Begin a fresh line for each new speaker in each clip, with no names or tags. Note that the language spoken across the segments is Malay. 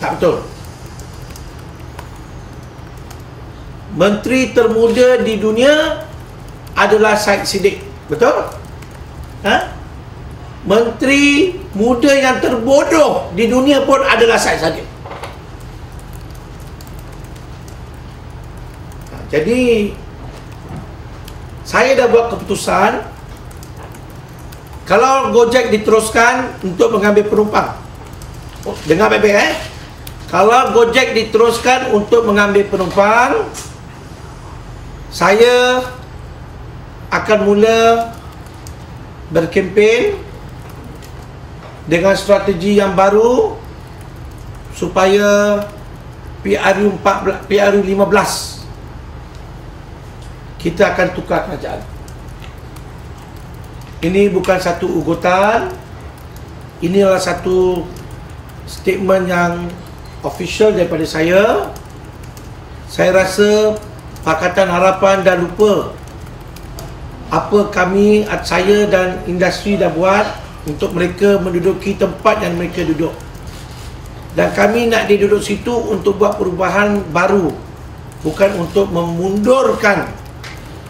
Tak betul. Menteri termuda di dunia adalah Syed Siddiq. Betul? Menteri muda yang terbodoh di dunia pun adalah Syed Siddiq. Jadi saya dah buat keputusan, kalau Gojek diteruskan untuk mengambil penumpang. Dengar baik-baik Kalau Gojek diteruskan untuk mengambil penumpang, saya akan mula berkempen dengan strategi yang baru supaya PRU 15 kita akan tukar kerajaan. Ini bukan satu ugutan, ini adalah satu statement yang official daripada saya. Saya rasa Pakatan Harapan dah lupa apa saya dan industri dah buat untuk mereka menduduki tempat yang mereka duduk. Dan kami nak duduk situ untuk buat perubahan baru, bukan untuk memundurkan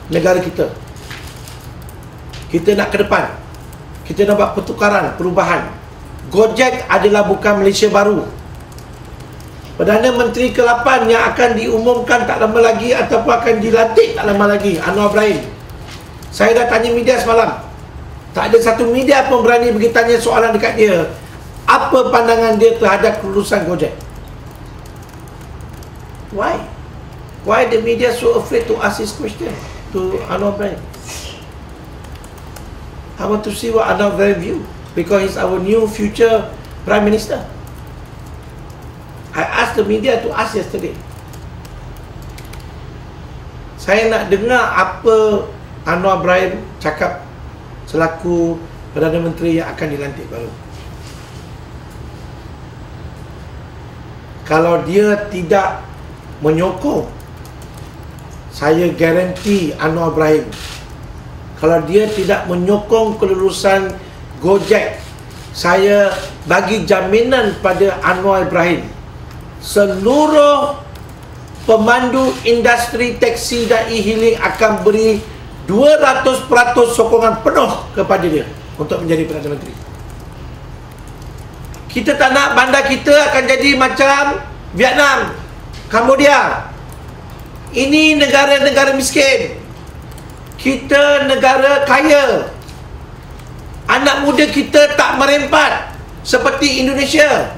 negara kita. Kita nak ke depan. Kita nak buat pertukaran, perubahan. Gojek adalah bukan Malaysia baru. Perdana Menteri ke-8 yang akan diumumkan tak lama lagi ataupun akan dilantik tak lama lagi, Anwar Ibrahim. Saya dah tanya media semalam. Tak ada satu media pun berani pergi tanya soalan dekat dia. Apa pandangan dia terhadap kelulusan Gojek? Why? Why the media so afraid to ask this question to Anwar Ibrahim? I want to see what Anwar Ibrahim view, because he's our new future Prime Minister. I asked the media to ask yesterday. Saya nak dengar apa Anwar Ibrahim cakap selaku Perdana Menteri yang akan dilantik baru. Kalau dia tidak menyokong, saya garanti Anwar Ibrahim, kalau dia tidak menyokong kelulusan Gojek, saya bagi jaminan pada Anwar Ibrahim, seluruh pemandu industri taksi dan e-hailing akan beri 200% sokongan penuh kepada dia untuk menjadi Perdana Menteri. Kita tak nak bandar kita akan jadi macam Vietnam, Cambodia. Ini negara-negara miskin. Kita negara kaya. Anak muda kita tak merempat seperti Indonesia.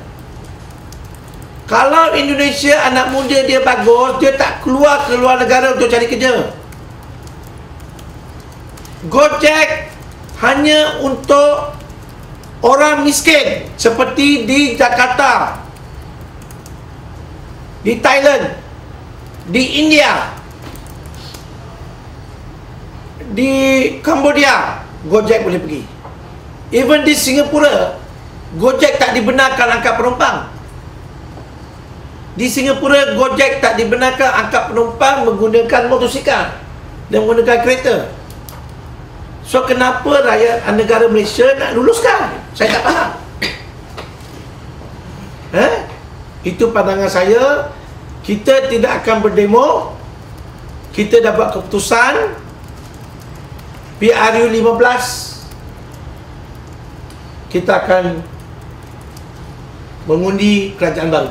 Kalau Indonesia anak muda dia bagus, dia tak keluar ke luar negara untuk cari kerja. Gojek hanya untuk orang miskin seperti di Jakarta, di Thailand, di India, di Cambodia, Gojek boleh pergi. Even di Singapura, Gojek tak dibenarkan angkat penumpang. Di Singapura, Gojek tak dibenarkan angkat penumpang menggunakan motosikal dan menggunakan kereta. So kenapa rakyat negara Malaysia nak luluskan? Saya tak faham. Itu pandangan saya. Kita tidak akan berdemo. Kita dah buat keputusan. PRU 15, kita akan mengundi kerajaan baru.